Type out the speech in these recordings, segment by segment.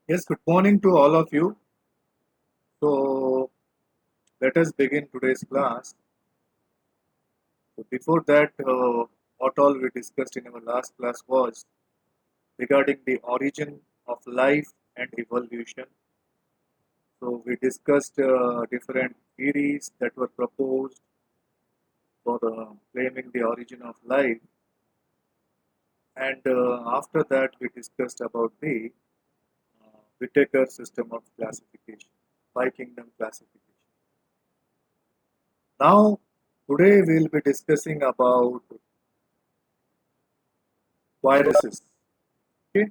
Yes, good morning to all of you. So, let us begin today's class. So, before that, what all we discussed in our last class was regarding the origin of life and evolution. So, we discussed different theories that were proposed for claiming the origin of life, and after that, we discussed about the Whittaker system of classification, five kingdom classification. Now, today we'll be discussing about viruses. Okay,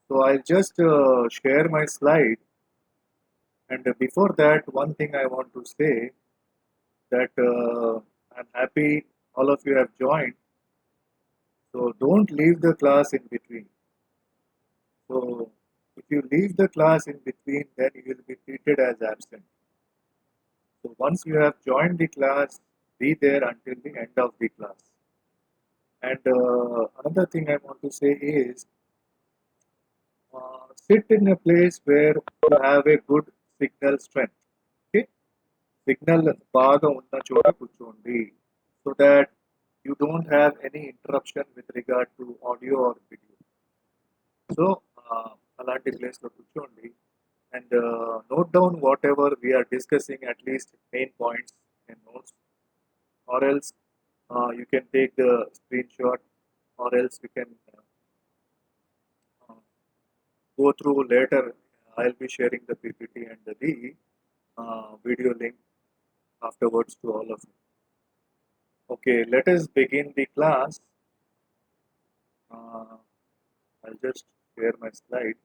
so I'll just share my slide, and before that, one thing I want to say that I'm happy all of you have joined. So don't leave the class in between. So if you leave the class in between, then you will be treated as absent. So once you have joined the class, be there until the end of the class. And another thing I want to say is sit in a place where you have a good signal strength. Okay, signal బాగా ఉన్న చోట కూర్చోండి so that you don't have any interruption with regard to audio or video. So అలాంటి ప్లేస్లో కూర్చోండి and note down whatever we are discussing, at least main points and notes, or else you can take the screenshot, or else you can uh, go through later. I'll be sharing the PPT and the video link afterwards to all of you. Okay, let us begin the class. Uh, I'll just share my slide.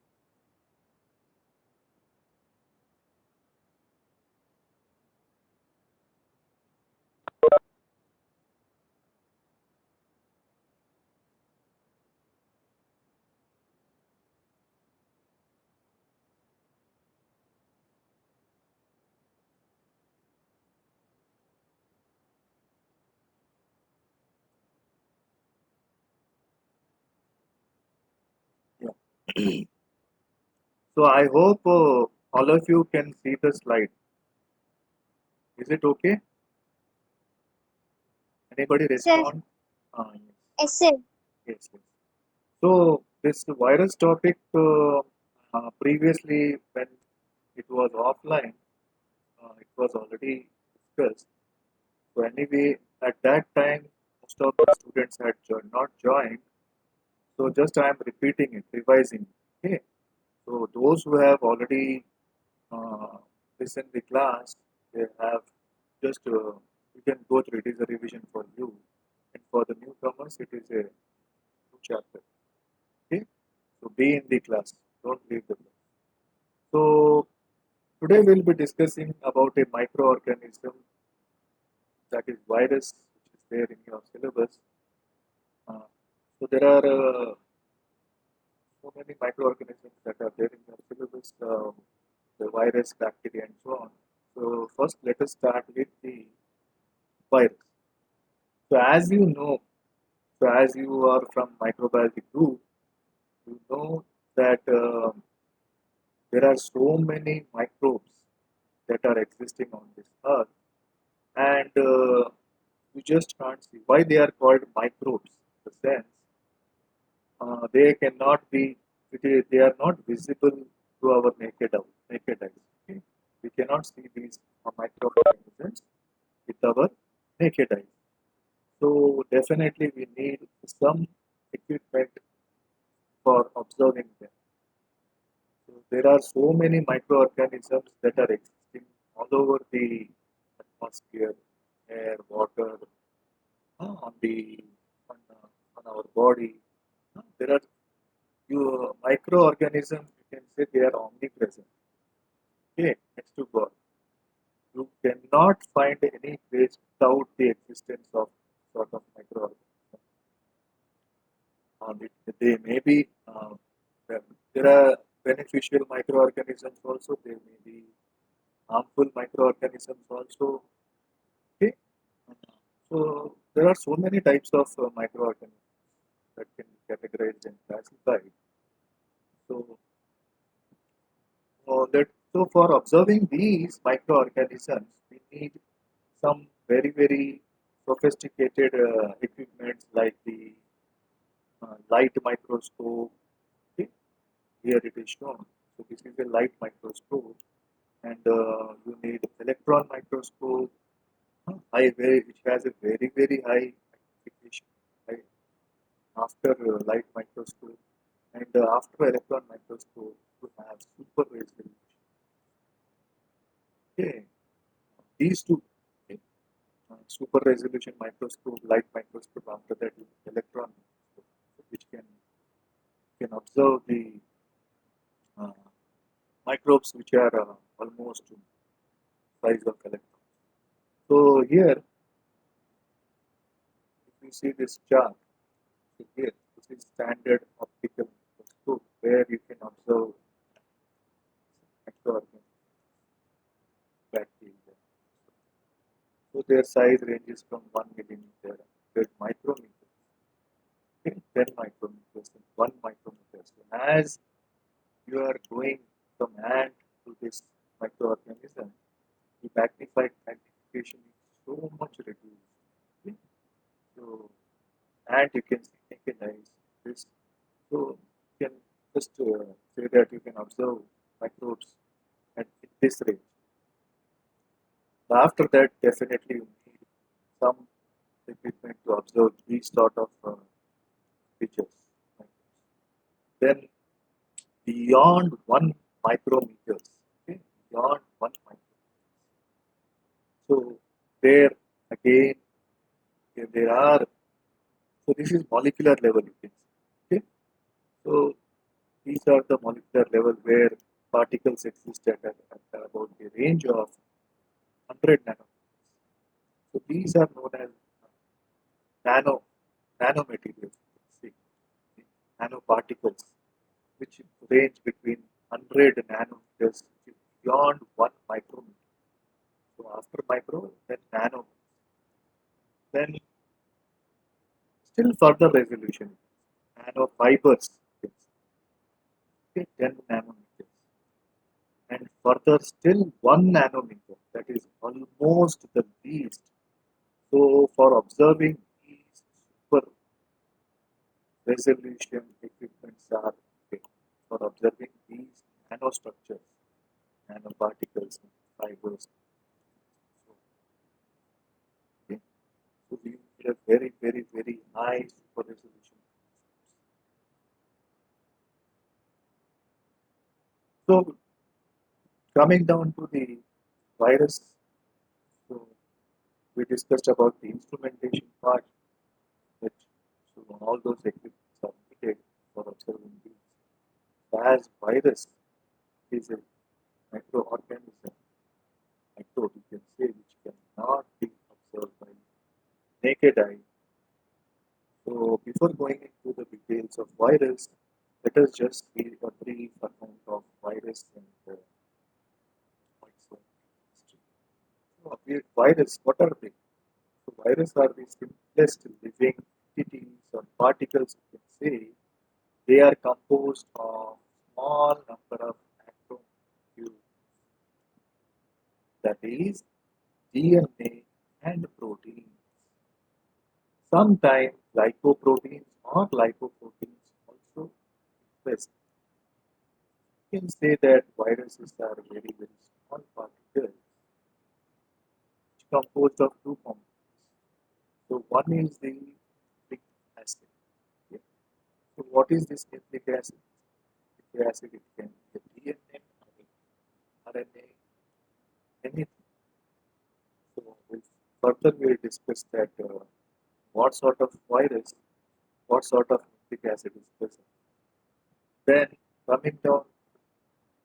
Yeah. So I hope all of you can see the slide. Is it okay? Anybody Sir, respond? Yes. yes, sir. Yes, yes. So this virus topic previously when it was offline, it was already discussed. So anyway, at that time, most of the students had not joined. So just I am repeating it, revising. Okay. So those who have already uh, listened the class, they have just you can go through it is a revision for you, and for the newcomers, it is a new chapter. Okay. So be in the class. Don't leave the class. So today we'll be discussing about a microorganism that is virus, which is there in your syllabus. Uh, so there are so many microorganisms that are there in your syllabus, the virus, bacteria, and so on. So first, let us start with the virus. So as you are from microbiology group, you know that there are so many microbes that are existing on this earth, and you just can't see why they are called microbes. In the sense, they cannot be, they are not visible to our naked eyes. Okay? We cannot see these microorganisms with our naked eyes. So definitely we need some equipment for observing them. So there are so many microorganisms that are existing all over the atmosphere, air, water, on the on our body. There are microorganisms. You can say they are omnipresent. Okay, next to God, you cannot find any place without the existence of sort of microorganism. They may be there are beneficial microorganisms also. There may be harmful microorganisms also. Okay, so there are so many types of microorganisms that can be categorized and classified. So, so for observing these microorganisms, we need some very, very sophisticated equipments like the light microscope. Okay, here it is shown. So this is a light microscope, and you need electron microscope, which has a very, very high magnification. Right? After light microscope and after electron microscope, you have super resolution. Okay, these two. Okay. Super resolution microscope, light microscope. After that, electron microscope, which can observe the uh, microbes which are almost size of electron. So here, if you see this chart, so here this is standard optical microscope where you can observe microorganisms, bacteria. So their size ranges from 1 millimeter to micrometers, okay, 10 micrometers, and 1 micrometer. So as you are going from ant to this microorganism, the magnification is so much reduced. Okay? So, and you can see naked eyes. This, so you can just say that you can observe microbes at this range. But after that, definitely you need some equipment to observe these sort of features. Then beyond 1 micrometers, okay, beyond 1 micrometer. So there again, there are, so this is molecular level you can see. Okay? So these are the molecular level where particles exist at about the range of 100 nanometers. So these are known as nano nanomaterials, see, nanoparticles, which range between 100 nanometers, which is beyond 1 micrometer. So after micro, then nano, then still further resolution, nanofibers, okay, 10 nanometers, and further still 1 nanometer, that is almost the least. So for observing these super resolution equipments are okay, for observing these nanostructures, nanoparticles, fibers. So, okay, so we need a very, very, very high super resolution. So coming down to the virus, so we discussed about the instrumentation part, that so all those equipments are needed for observing these. As virus is a microorganism, microbe you can say, which cannot be observed by naked eye. So before going into the details of virus, let us just give a brief account of virus and what's the history. So, virus, what are they? So viruses are the simplest living entities or particles, you can say. They are composed of small number of macromolecules, that is DNA and proteins. Sometimes glycoproteins or lipoproteins also exist. You can say that viruses are very, very small particles which composed of two components. So one is the nucleic acid. Okay. So what is this nucleic acid? Nucleic acid, it can be a DNA, RNA, anything. So further we'll discuss that what sort of virus, what sort of nucleic acid is present. Then coming down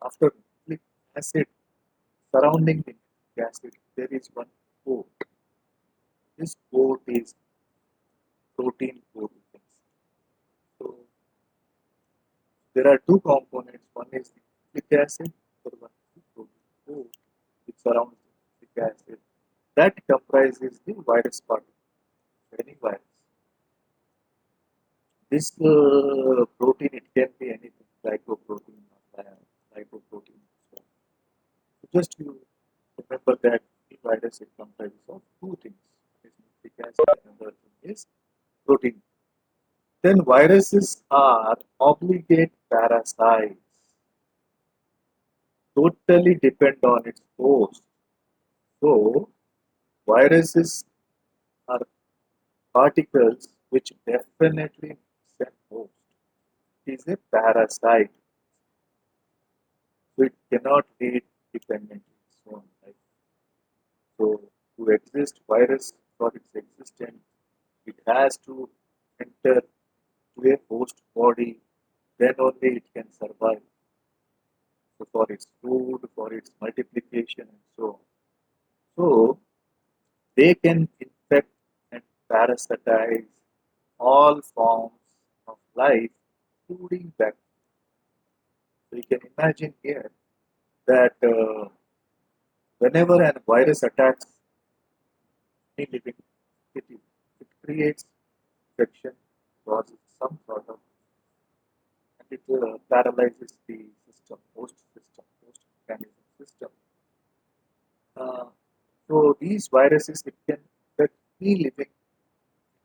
after nucleic acid surrounding the nucleic acid, there is one coat. This coat is protein coat. So there are two components. One is the nucleic acid, the one is the protein coat which surrounds the nucleic acid. That comprises the virus particle, any virus. This protein, it can be anything. glycoprotein or lipoprotein. So just you remember that the virus is comprises of two things. One is nucleic acid, another thing is protein. Then viruses are obligate parasites, totally depend on its host. So viruses are particles which definitely send host. It is a parasite, so it cannot live dependently. So to exist, virus for its existence, it has to enter to a host body, then only it can survive. So for its food, for its multiplication, and so on. So they can infect and parasitize all forms of life, including bacteria. So you can imagine here that whenever a virus attacks any living entity, it creates infection, causes some sort of, and it paralyzes the system, host mechanism system. Uh, so these viruses, it can affect any living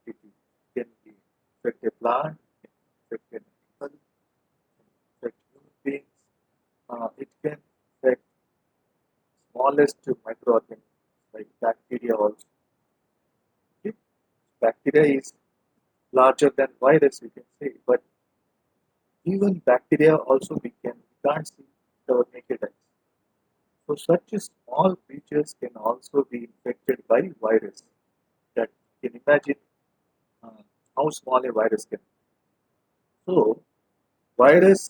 entity. It can affect a plant, it can affect an animal, it can affect human beings. It can affect smallest microorganisms like bacteria also. Okay? Bacteria is larger than virus, we can say, but even bacteria also we can't see with our naked eyes. So such small creatures can also be infected by virus. That you can imagine uh, how small a virus can. So virus,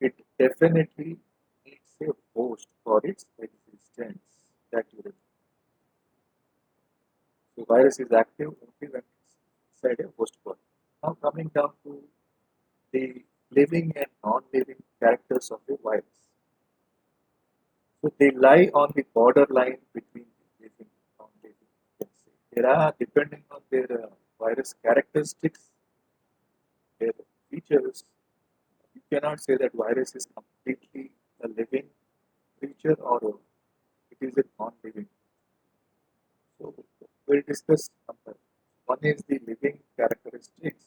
it definitely needs a host for its existence. That you remember. So virus is active only when it's inside a host body. Now coming down to the living and non-living characters of a virus. So they lie on the borderline between the living and non-living. You can say. There are, depending on their virus characteristics, their features, you cannot say that virus is completely a living creature or it is a non-living. So we'll discuss number. One is the living characteristics.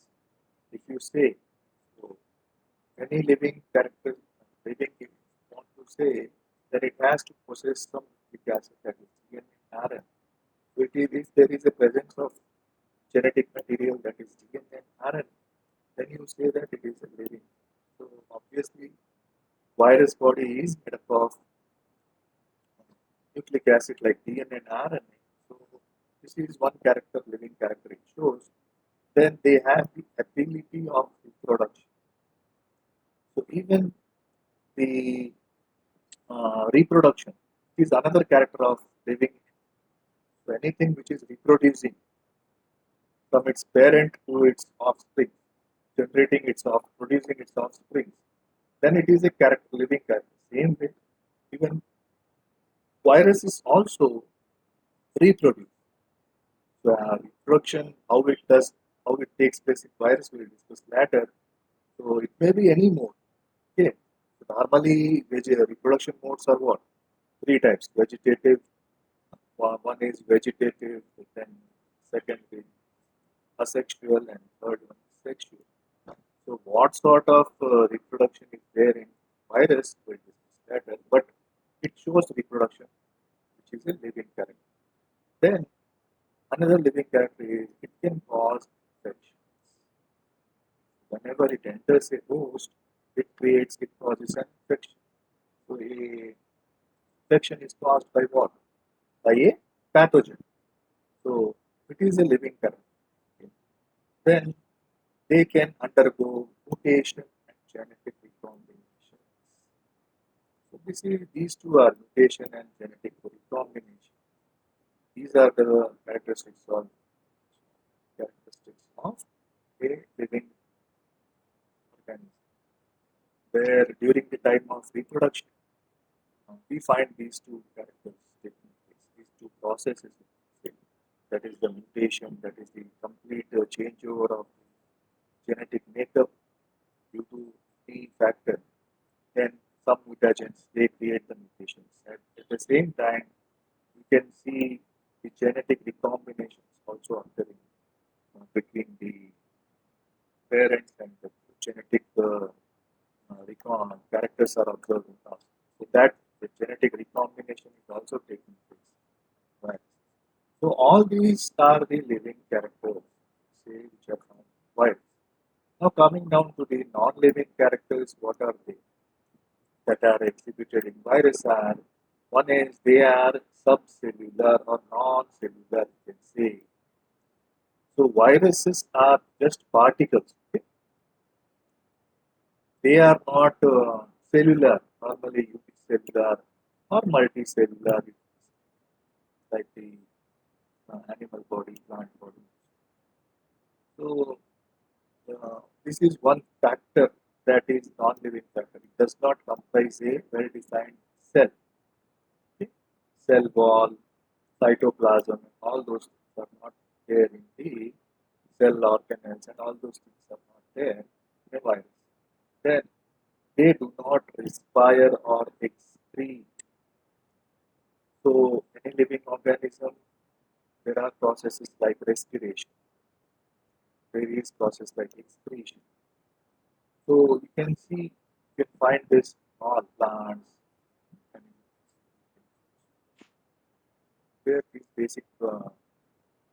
If you say, so any living character, living, if you want to say that it has to possess some nucleic acid, that is DNA and RNA. So it is, if there is a presence of genetic material, that is DNA and RNA, then you say that it is a living. So obviously, virus body is made up of nucleic acid like DNA and RNA. So this is one character, living character it shows. Then they have the ability of reproduction. So even the reproduction is another character of living. So anything which is reproducing from its parent to its offspring, generating its off, producing its offspring, then it is a character, living character. Same way, even viruses also reproduce. So reproduction, how it takes place in virus, we will discuss later. So it may be any mode. Okay. So normally, reproduction modes are what? Three types: vegetative. One is vegetative, then second is asexual, and third one is sexual. So what sort of reproduction is there in virus? We'll discuss later. But it shows reproduction, which is a living character. Then another living character is it can cause infection. Whenever it enters a host, it causes an infection. So a infection is caused by what? By a pathogen. So it is a living character. Okay. Then they can undergo mutation and genetic recombination. So these two are mutation and genetic recombination. These are the characteristics of a living organism. Where during the time of reproduction, we find these two characters taking place, these two processes. That is the mutation, that is the complete changeover of the genetic makeup due to the factor, then some mutagens they create the mutations. And at the same time, you can see the genetic recombinations also occurring between the parents and the genetic characters are observed in us. So that the genetic recombination is also taking place. Right. So all these are the living characters, say, which are found in virus. Now coming down to the non-living characters, what are they that are exhibited in virus are one is they are subcellular or non-cellular, you can say. So viruses are just particles. Okay? They are not cellular, normally unicellular or multicellular, like the animal body, plant body. So this is one factor that is non-living factor. It does not comprise a well-defined cell. Okay? Cell wall, cytoplasm, and all those things are not there in the cell organelles, and all those things are not there in a virus. Then they do not respire or excrete. So, any living organism, there are processes like respiration, various processes like excretion. So, you can see, you can find this in all plants, and where these basic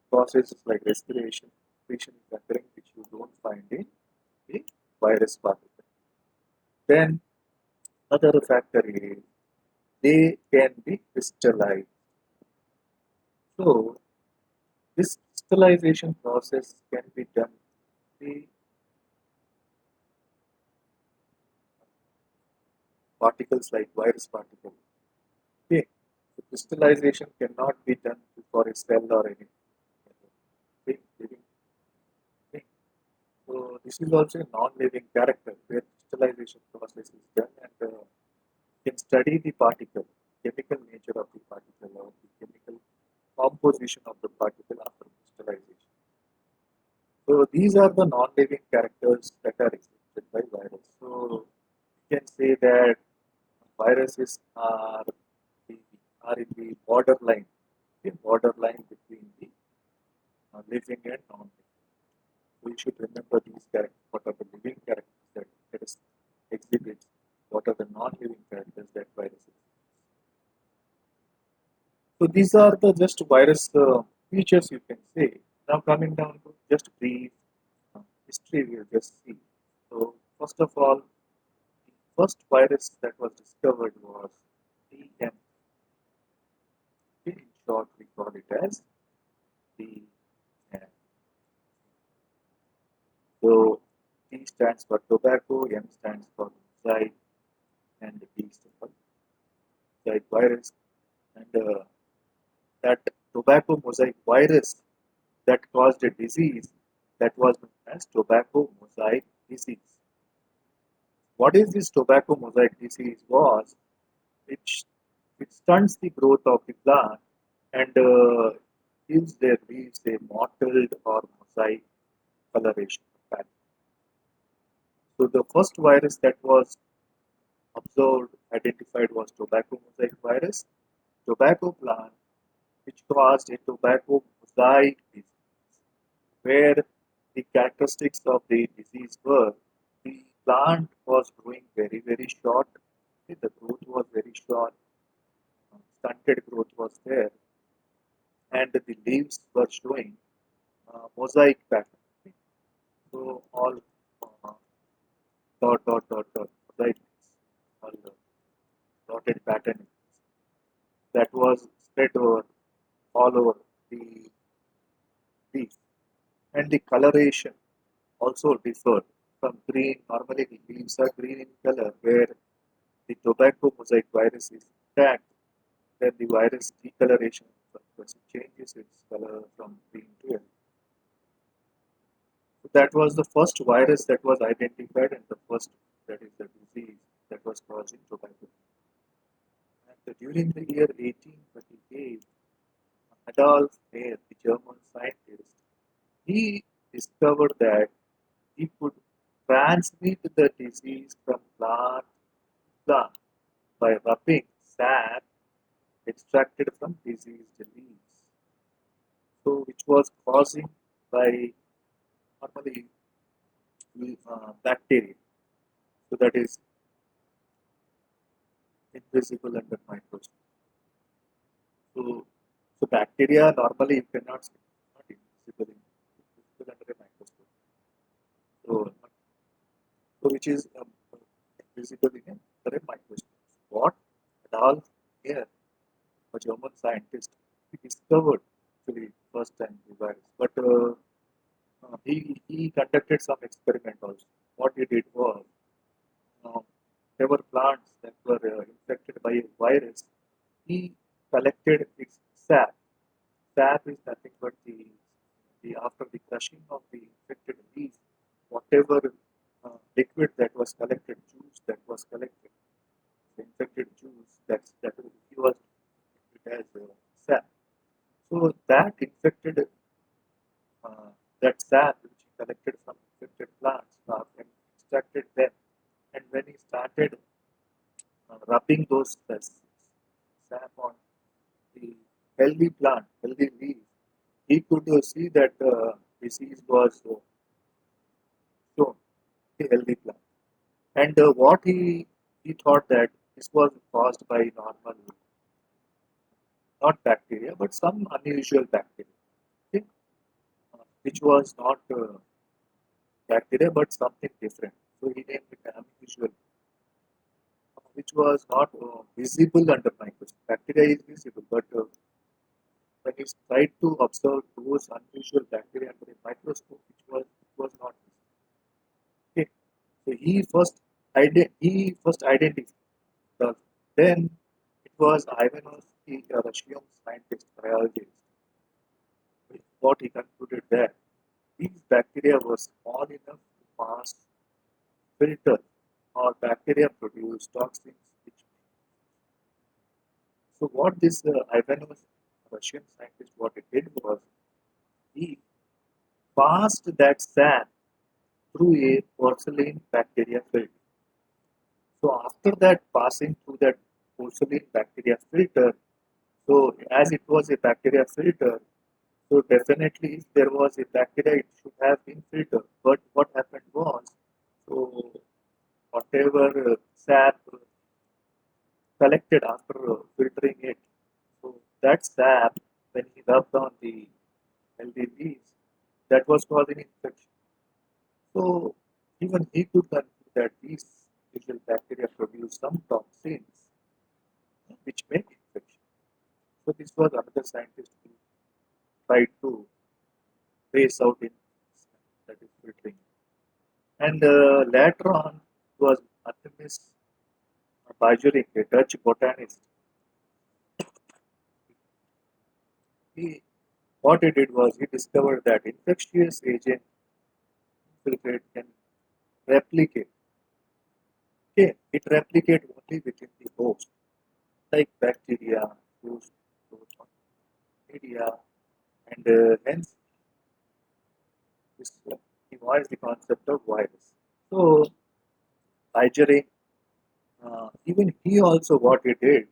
processes like respiration, excretion is occurring, which you don't find in the virus particle. Then, another factor is they can be crystallized. So, this crystallization process can be done in particles like virus particles. Okay. So crystallization cannot be done for a cell or anything. Okay. Living thing. So this is also a non-living character where crystallization process is done, and can study the particle, chemical nature of the particle or the chemical composition of the particle after crystallization. So these are the non-living characters that are exhibited by virus. So you can say that viruses the, are in the borderline, the borderline between the living and non-living. So you should remember these characters. What are the living characters that virus exhibits? What are the non-living characters that viruses? So these are the just virus features you can say. Now coming down to just brief history, we'll just see. So first of all, the first virus that was discovered was TM. In short, we call it as TM. So T stands for tobacco, M stands for mosaic, and B stands for mosaic virus. And that tobacco mosaic virus that caused a disease that was known as tobacco mosaic disease. What is this tobacco mosaic disease was it, it stunts the growth of the plant and gives their leaves a mottled or mosaic coloration pattern. So the first virus that was observed, identified was tobacco mosaic virus, tobacco plant, which caused a tobacco mosaic disease, where the characteristics of the disease were the plant was growing very, very short, okay, the growth was very short, stunted growth was there, and the leaves were showing mosaic pattern. Okay. So all uh, mosaic, all dotted pattern that was spread over all over the leaf. And the coloration also differed from green. Normally, the leaves are green in color, where the tobacco mosaic virus is intact. Then the virus decoloration changes its color from green to yellow. So that was the first virus that was identified, and the first that is the disease that was causing tobacco. And during the year 1828, Adolf Mayer, the German scientist, he discovered that he could transmit the disease from plant to plant by rubbing sap extracted from diseased leaves. So, which was causing by normally bacteria. So that is invisible under microscope. So, so bacteria normally you cannot see, not invisible, invisible under a microscope. So, so which is visible in a microscope. What Adolf here, a German scientist, he discovered actually first time the virus, but he conducted some experiment also. What he did was uh, there were plants that were infected by a virus. He collected its sap. Sap is nothing but the after the crushing of the infected leaf, whatever liquid that was collected, juice that was collected, the infected juice that he was it as sap. So that infected that sap which he collected from infected plants and extracted them, and when he started rubbing those sap on the healthy plant, healthy leaf, he could see that disease was shown in the healthy plant. And what he thought that this was caused by normal, not bacteria, but some unusual bacteria, okay? Which was not bacteria, but something different. So he named it unusual, which was not visible under microscope. Bacteria is visible, but when he tried to observe those unusual bacteria under a microscope, it was not visible. Okay. So he first identified. The, then it was Ivanovsky, a Russian scientist, biologist, what he concluded that these bacteria were small enough to pass filter or bacteria produce toxins. So what this Ivanov, Russian scientist, what he did was he passed that sap through a porcelain bacteria filter. So after that passing through that porcelain bacteria filter, so as it was a bacteria filter, so definitely if there was a bacteria, it should have been filtered. But what happened was, so whatever sap collected after filtering it, so that sap, when he rubbed on the healthy leaves, that was causing infection. So even he could conclude that these usual bacteria produce some toxins which make infection. So this was another scientist who tried to trace out in that is filtering. And later on was Artemis Bajorik, a Dutch botanist. He what he did was he discovered that infectious agent infiltrate can replicate. Okay, it replicate only within the host, like bacteria, host, media, and hence this devised the concept of virus. So Bajorik, even he also what he did,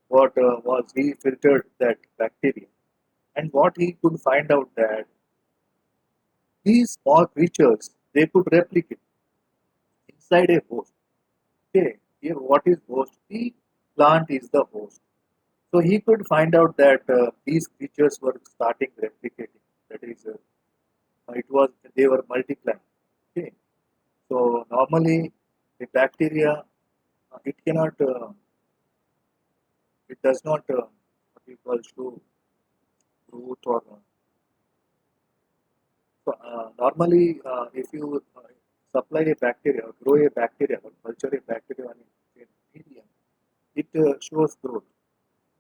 what was he filtered that bacteria, and what he could find out that these small creatures they could replicate inside a host. Okay, here what is host? The plant is the host. So he could find out that these creatures were starting replicating. That is, it was they were multiplying. Okay, so normally the bacteria it cannot, it does not what you call show growth or so, normally, if you supply a bacteria or grow a bacteria or culture a bacteria on a medium, it shows growth.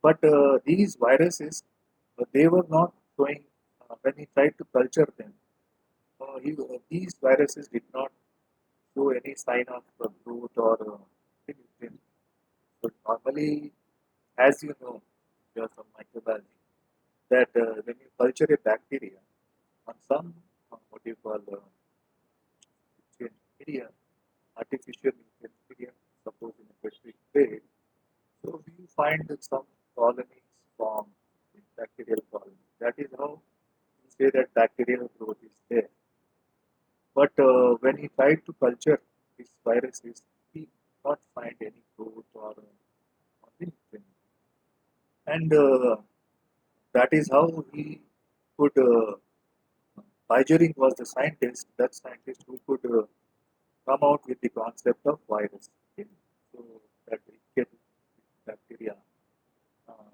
But these viruses, they were not showing when he tried to culture them. These viruses did not show any sign of growth or anything. So normally, as you know, you are from microbiology, that when you culture a bacteria on some what do you call media, artificial nuclear media, suppose in a specific way. So we find that some colonies form in bacterial colonies. That is how we say that bacterial growth is there. But when he tried to culture these viruses, he did not find any growth or anything. And that is how he could. Bajering was the scientist, that scientist who could come out with the concept of virus. Okay? So that it can bacteria,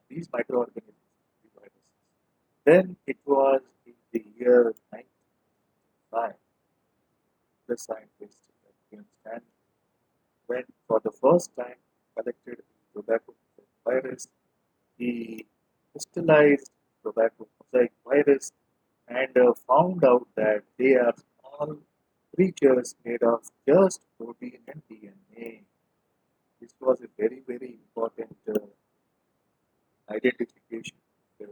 these microorganisms, the viruses. Then it was in the year 1995, the scientist that came stand when for the first time collected the tobacco virus, he crystallized tobacco mosaic virus and found out that they are small creatures made of just protein and DNA. This was a very, very important identification, uh,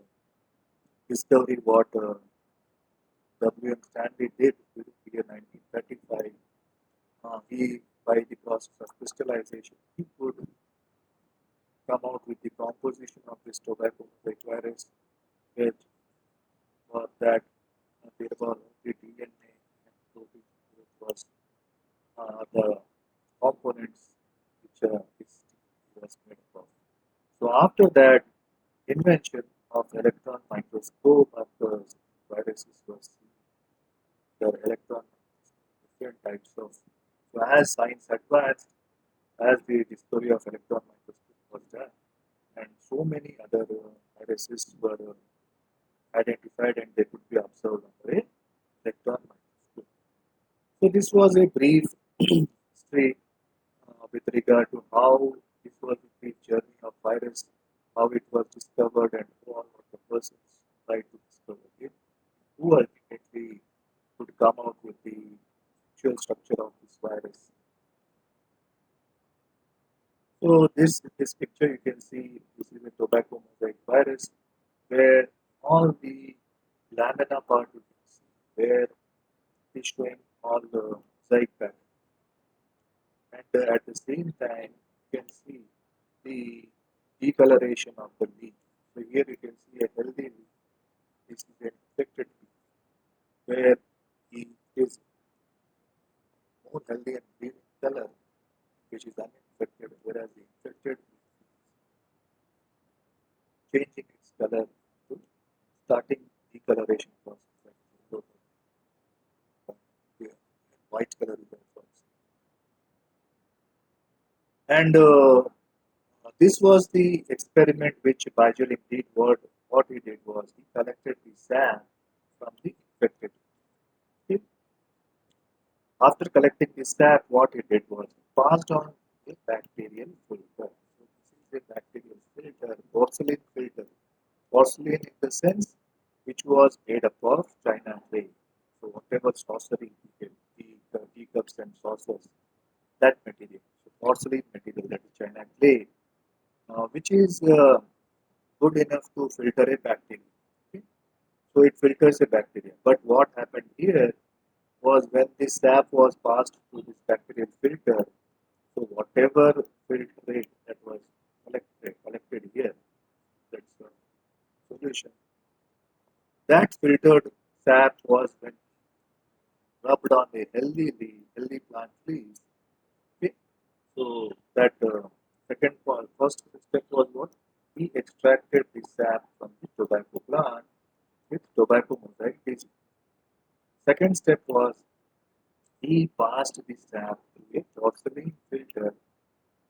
discovery what W. M. Stanley did during the year 1935. He, by the process of crystallization, he could come out with the composition of this tobacco mosaic virus, which was that there were only DNA and protein, which was the components which this was made up of. So after that invention of electron microscope, after viruses were seen, the electron different types of. So as science advanced, as the discovery of electron microscope was done, and so many other viruses were identified and they could be observed under a electron microscope. So this was a brief history with regard to how this was the journey of virus, how it was discovered, and who all were the persons who tried to discover it, who ultimately could come out with the actual structure of this virus. So this picture you can see this is a tobacco mosaic virus where all the lamina part you can see where it is showing all the mosaic pattern. And at the same time, you can see the decoloration of the leaf. So here you can see a healthy leaf. This is an infected leaf where he is more healthy and green in color, which is uninfected, whereas the infected leaf is changing its color to starting decoloration process. Like so, yeah, white color is also. And this was the experiment which Bajolim did. What he did was he collected the sap from the infected. Okay? After collecting the sap, what he did was he passed on a bacterial filter. So this is a bacterial filter, porcelain filter. Porcelain in the sense which was made up of china clay. So whatever sorcery you get, the teacups and saucers, that material. So porcelain material, that is china clay, which is good enough to filter a bacteria. Okay? So it filters a bacteria. But what happened here was when this sap was passed through this bacterial filter, so whatever filtrate that was collected here, that's a solution. That filtered sap was when rubbed on a healthy plant leaves. Okay? So that second point, first step was what? We extracted the sap from the tobacco plant with tobacco mosaic disease. Second step was he passed the sap through a porcelain filter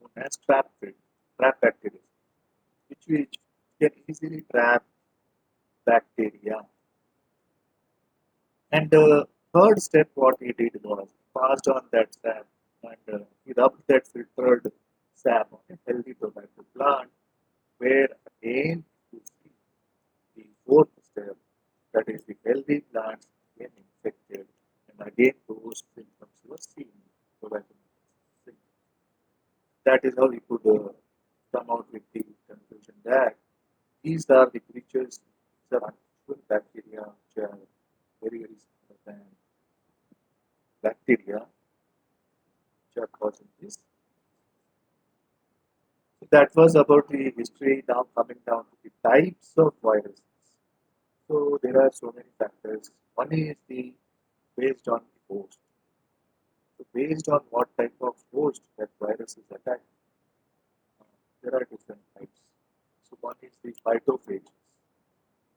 known as trap bacteria, which can easily trap bacteria. And the third step, what he did was passed on that sap and he rubbed that filtered sap on a healthy tobacco plant, where again you see the fourth step, that is the healthy plants again infected, and again those symptoms were seen. Tobacco symptoms. That is how we could come out with the conclusion that these are the creatures, these are unusual bacteria which are very, very smaller than bacteria. which are causing this. So that was about the history. Now coming down to the types of viruses. So there are so many factors. One is the based on the host. So based on what type of host that virus is attacked, there are different types. So one is the phytophages.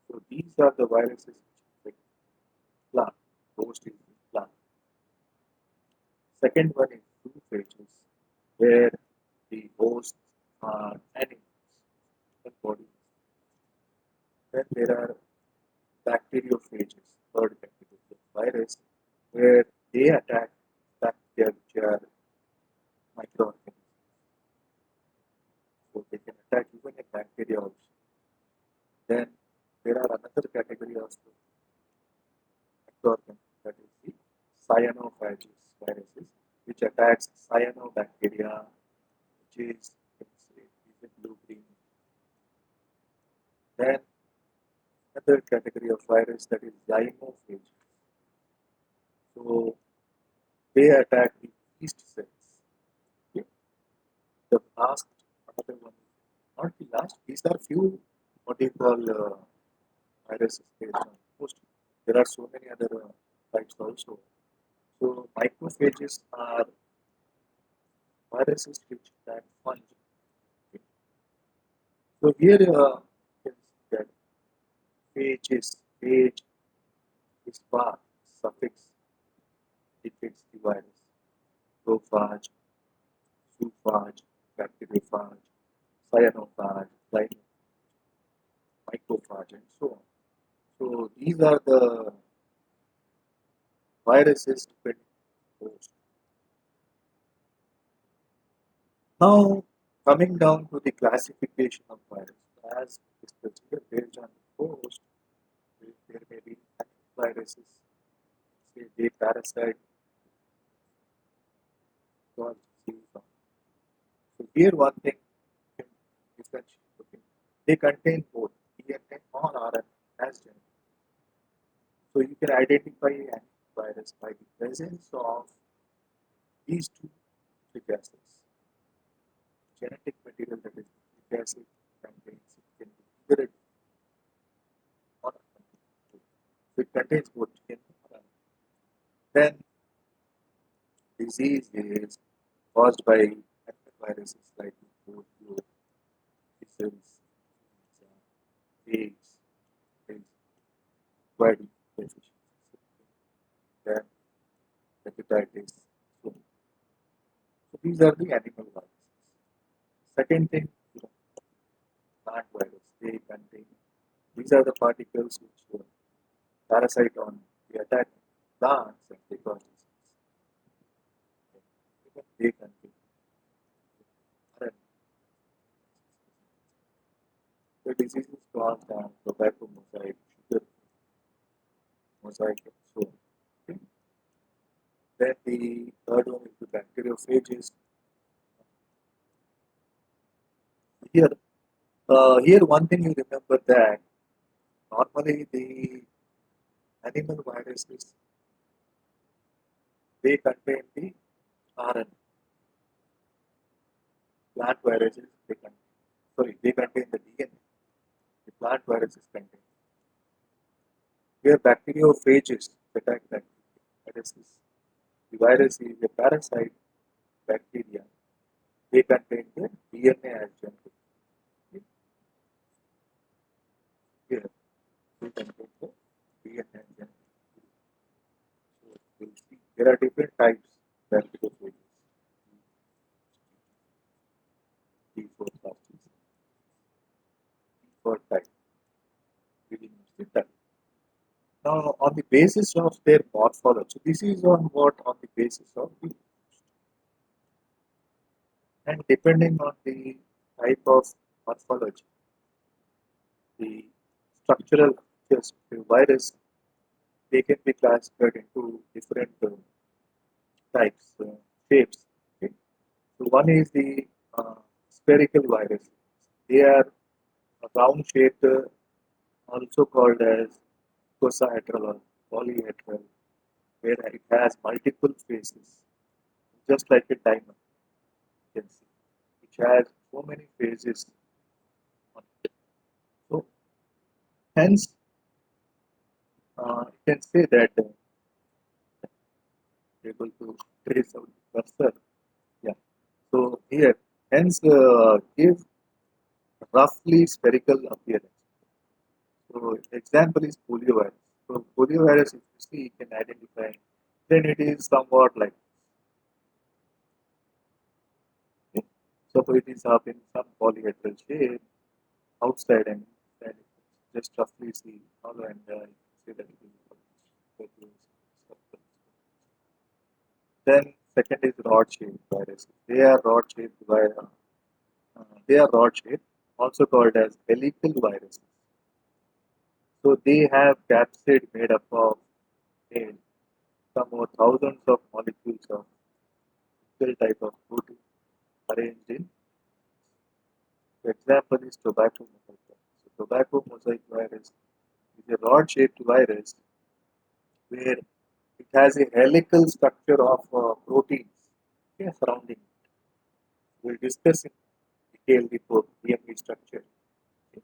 So these are the viruses which infect plant. Host is the plant. Second one is zoophages, where the hosts are animals, the body. Then there are bacteriophages, third category of virus, where they attack bacteria which are microorganisms. So they can attack even a bacteria also. Then there are another category of microorganisms, that is the cyanophages viruses, which attacks cyanobacteria, which is, let's say, is a blue green. Then another category of virus, that is zymophages. So they attack the yeast cells. Okay. The last, another one, not the last, these are few what you call viruses based on host. There are so many other types also. So microphages are viruses which attack fungi. Okay. So here you can see that phage is part suffix depicts the virus. Prophage, zoophage, bacteriophage, cyanophage, microphage, and so on. So these are the viruses depending on the host. Now, coming down to the classification of virus, as discussed here, based on the host, there may be viruses, say they parasite, cause disease. So here one thing you can differentiate. Okay, they contain both DNA or RNA as genetic. So you can identify an virus by the presence of these two nucleic acids. Genetic material, that is nucleic acid, contains, it can be either a or a. So it contains both DNA or RNA. Then disease is caused by viruses like polio, measles, influenza, AIDS, acquired deficiency, then hepatitis. So, so these are the animal viruses. Second thing, plant virus. They contain, these are the particles which parasite on the attack plants and they cause disease. They contain RNA. The disease is caused on tobacco mosaic, sugar mosaic, and so on. Okay. Then the third one is the bacteriophages. Here, here one thing you remember that normally the animal viruses they contain the RNA. Plant viruses they contain, sorry, they contain the DNA. The plant viruses contain. Here bacteriophages attack bacteria. Viruses. The virus is a parasite bacteria. They contain the DNA as genetic. Here they contain the DNA as genetic. So we'll see there are different types of bacteriophages. D for plastic, D for type. Reading is the type. Now, on the basis of their morphology, so this is on what on the basis of the and depending on the type of morphology, the structural features of the virus, they can be classified into different types, shapes. Okay? So one is the spherical virus. They are round shaped, also called as icosahedral or polyhedral, where it has multiple faces. just like a diamond, you can see, which has so many phases on it. So hence, you can say that able to trace out the cursor. Yeah. So here, hence give roughly spherical appearance. So example is poliovirus. So poliovirus, if you see, you can identify, then it is somewhat like this. So it is up in some polyhedral shape outside and inside. Just roughly see how and you can see that it is circle. Then second is rod shaped viruses. They are rod shaped, also called as helical viruses. So they have capsid made up of a some more thousands of molecules of single type of protein arranged in. The example is tobacco mosaic virus. So tobacco mosaic virus is a rod-shaped virus where it has a helical structure of proteins, okay, surrounding it. We'll discuss in detail the DNA structure. Okay.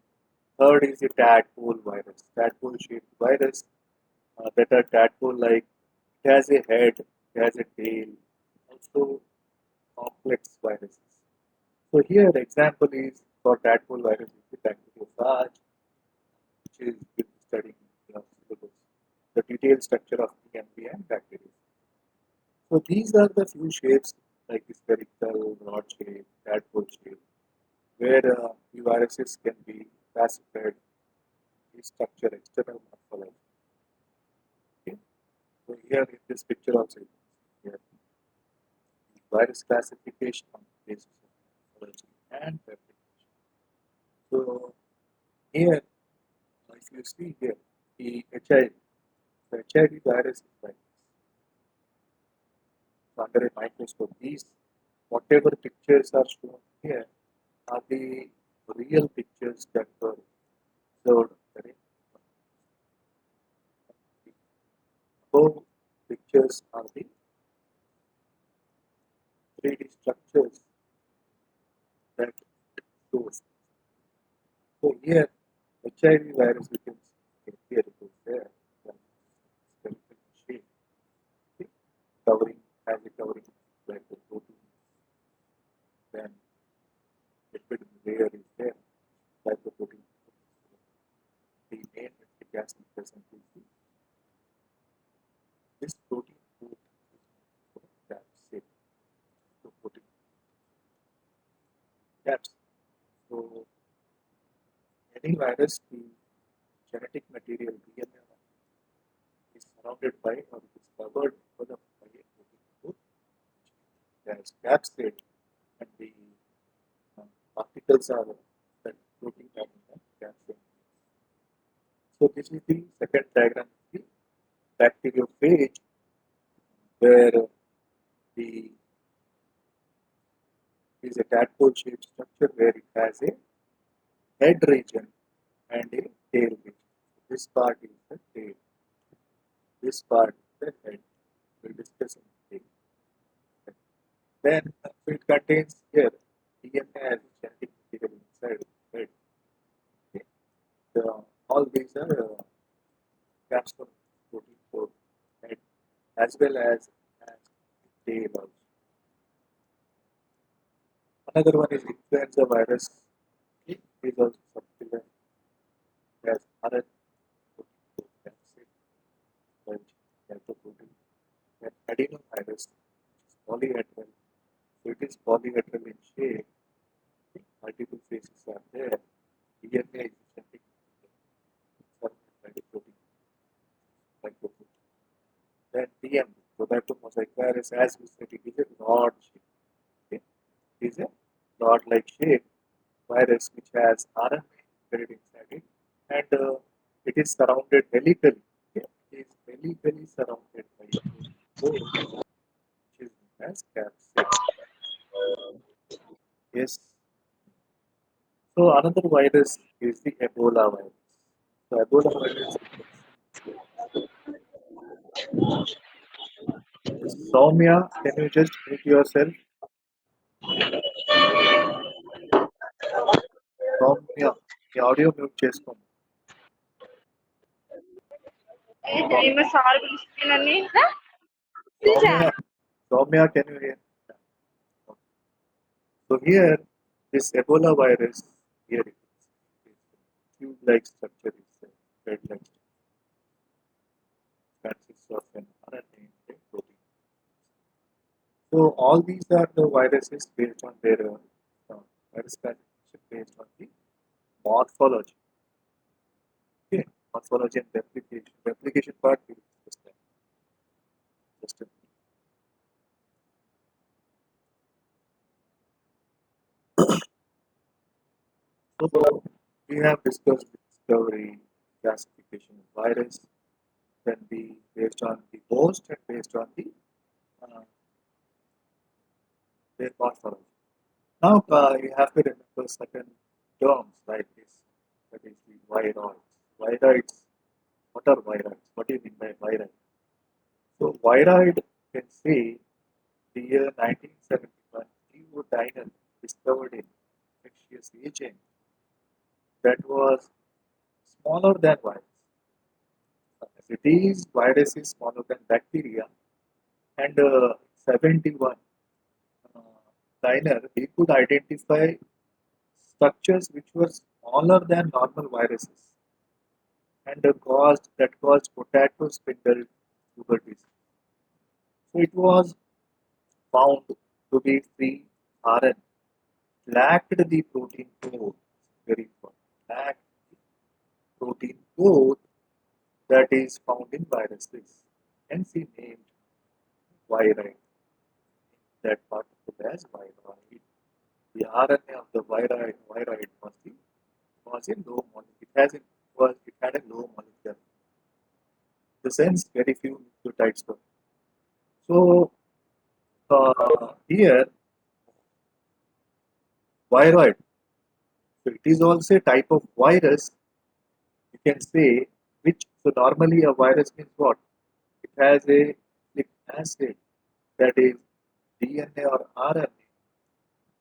Third is the tadpole virus. Tadpole-shaped virus that are tadpole-like. It has a head, it has a tail, also complex viruses. So here the example is for tadpole virus is the bacteriophage, which is will be studying in your syllabus, the detailed structure of TMP and bacteria. So these are the few shapes like the spherical, rod shape, tadpole shape, where the viruses can be classified in structure, external morphology. Okay. So here in this picture also you can see here the virus classification on the basis of morphology and replication. So here, if you see here, the HIV, the HIV virus is like this. So under a microscope, these whatever pictures are shown here are the real pictures that were observed. Correct? The above pictures are the 3D structures that shows. So here, HIV virus, you can see here it is there, the spherical shape, okay, covering has a covering like the protein, then lipid layer is there, like the protein. The main nucleic acid present is this protein coat is capsid, so protein caps. So any virus, the genetic material DNA is surrounded by or it is covered by a protein coat, which has capsid, and the particles are that protein are in the capsid. So this is the second diagram of the bacteriophage, where the is a tadpole shaped structure where it has a head region and a tail region. This part is the tail. This part is the head. We'll discuss in detail. Then so it contains here DNA as a genetic material inside the head. Okay. All these are capstone protein for head as well as tail also. Another one is influenza virus. Okay. It is also subcutaneous as RNA protein capsid, glycoprotein. Then adenovirus, which is polyhedral. So it is polyhedral in shape. Multiple phases are there. DNA is genetic surrounded by the protein, glycoprotein. Then TM, tobacco mosaic virus, as we said, it is a rod shape. Okay? It is a rod-like shape virus which has RNA buried inside it, and it is surrounded helically. Okay? It is helically surrounded by a protein core, which is known as capsid. Yes. So another virus is the Ebola virus. So Ebola virus, you can see Soumya, can you just mute yourself? Soumya, the audio mute చేసుకోండి. Sau- ఈమె sir పిలిచిపోయినని Soumya, Soumya, can you hear? So here, this Ebola virus, here it is. Tube-like structure is there, thread-like structure, consists of an RNA and a protein. So all these are the viruses based on their virus classification based on the morphology. Okay, morphology and replication. Replication part we will discuss that. Just a So we have discussed the discovery, classification of virus, then the based on the host and based on the their morphology. Now you have to remember certain terms like this. That is the viroids. Viroids. What are viroids? What do you mean by viroid? So viroid can say the year 1971, Diner discovered an infectious agent that was smaller than virus. As it is, virus is smaller than bacteria, and 71 uh, Diner he could identify structures which were smaller than normal viruses and caused potato spindle tuber disease. So it was found to be free RN, lacked the protein code, very important, lacked protein code that is found in viruses. Hence he named viride that particle as viroid. The RNA of the viroid was a low molecular. It had a low molecular. In the sense, very few nucleotides were. So here viroid. So it is also a type of virus. You can say which. So normally a virus means what? It has a nucleic acid that is DNA or RNA,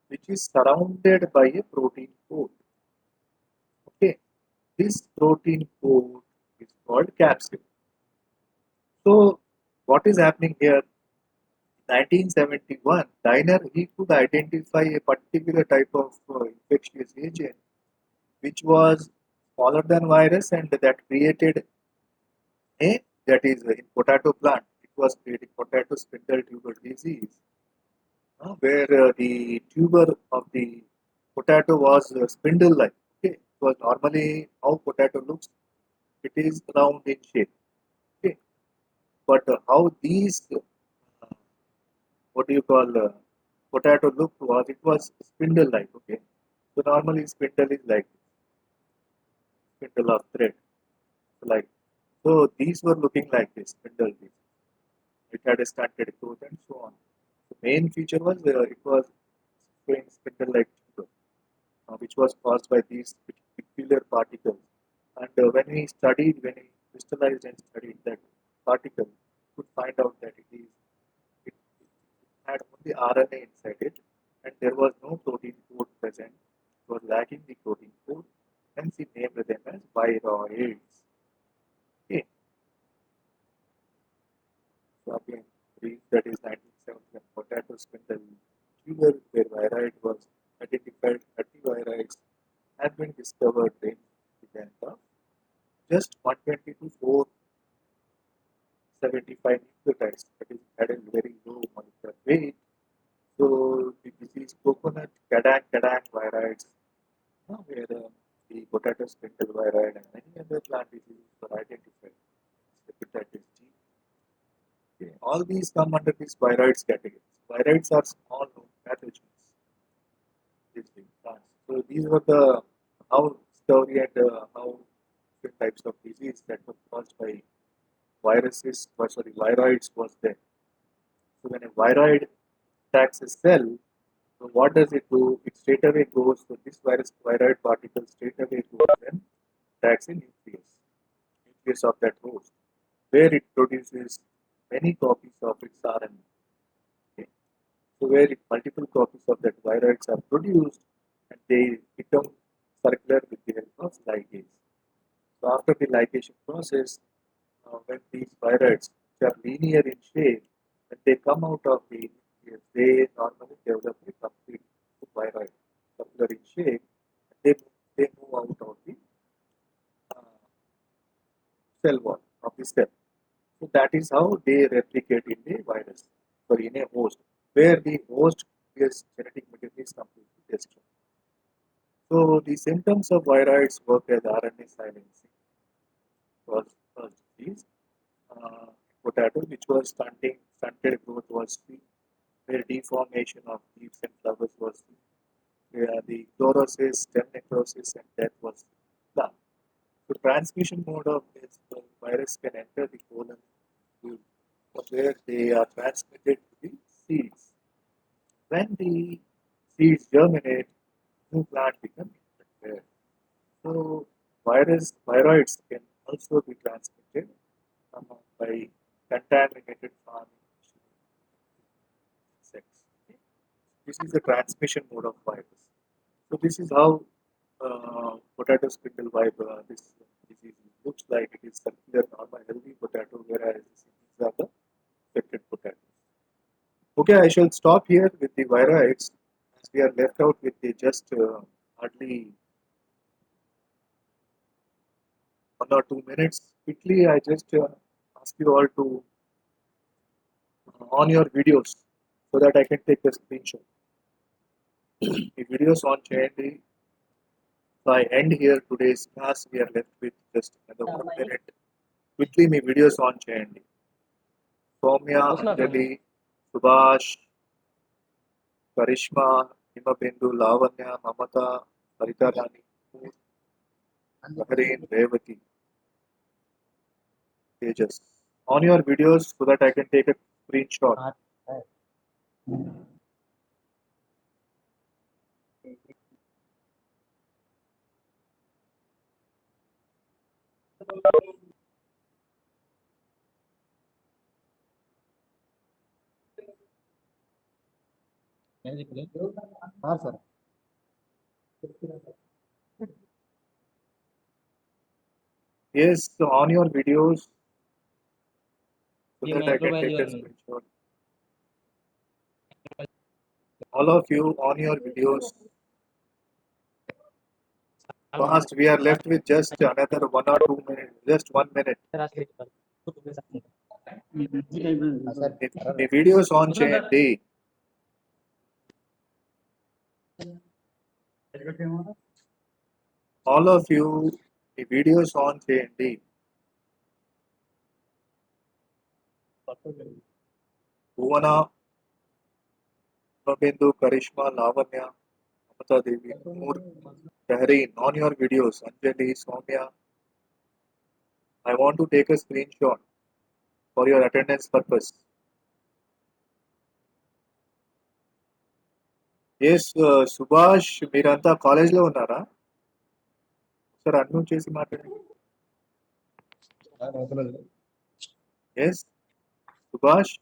which is surrounded by a protein coat. Okay, this protein coat is called capsid. So what is happening here? 1971, Diner he could identify a particular type of infectious agent which was smaller than virus and that created a that is in potato plant. It was creating potato spindle tuber disease, where the tuber of the potato was spindle-like. Okay, it was normally how potato looks. It is round in shape. Okay, but how these what do you call potato looked was it was spindle-like. Okay, so normally spindle is like spindle of thread, like so. These were looking like this spindle. It had a stunted growth and so on. The main feature was it was showing spindle-like tuber, which was caused by these peculiar particles. And when we crystallized and studied that particle, we could find out that it had only RNA inside it, and there was no protein code present. It was lacking the protein code, hence he named them as viroids. Okay, so again, brief that is 1971 potato spindle tuber where viroid was identified. 30 viroids have been discovered in the length of just 120 to 475 nucleotides. That is at a very low molecular weight. So the disease coconut kadang viroids, where the potato spindle viroid and many other plant diseases were identified. Hepatitis G. Okay. All these come under this viroids category. Viroids are small known pathogens. These big plants. So these were the how story and how different types of disease that were caused by viroids was there. So when a viroid attacks a cell, so what does it do? It straight away goes, so this viroid particle straight away goes and attacks a nucleus of that host, where it produces many copies of its RNA. So where multiple copies of that viroids are produced and they become circular with the help of ligase. So after the ligation process, when these viroids, which are linear in shape, when they come out of the nucleus, they normally develop a complete viroid, circular in shape. They, they move out of the uh, cell wall of the cell. So that is how they replicate in the virus or in a host, where the host is genetic material is completely destroyed. So the symptoms of viroids work as RNA silencing was disease. Uh, Potato, which was stunted growth was seen, where deformation of leaves and flowers was seen, where the chlorosis, stem necrosis, and death was seen. So transmission mode of this virus can enter the colon, from where they are transmitted to the seeds. When the seeds germinate, new plant becomes infected. So viroids can also be transmitted by contaminated farming insects. Okay. This is the transmission mode of virus. So this is how potato spindle this disease looks like. It is circular, normal, healthy potato, whereas these are the affected potatoes. Okay, I shall stop here with the viroids as we are left out with the just hardly 1 or 2 minutes. Quickly, I just ask you all to on your videos so that I can take a screenshot. The videos on Chandy. So I end here today's class. We are left with just another 1 minute. Quickly, my videos on Chandy. Soumya, Anjali, Subhash, Karishma, Himabindu, Lavanya, Mamata, Harita Rani, Bahrain, Revati, Tejas. On your videos so that I can take a screenshot. हाँ sir Yes, so on your videos so ये that I macro can take value a है screenshot. All of you on your videos. Fast, we are left with just another 1 or 2 minutes, just 1 minute. The videos on Chandy. All of you, the videos on Chandy. Bhuvana, Babindu, Karishma, Lavanya, Mamata Devi, Noor, Bahrain, on your videos, Anjali, Soumya, I want to take a screenshot for your attendance purpose. Yes, Subhash మీరంతా కాలేజ్లో ఉన్నారా sir unmute చేసి మాట్లాడండి yes Subhash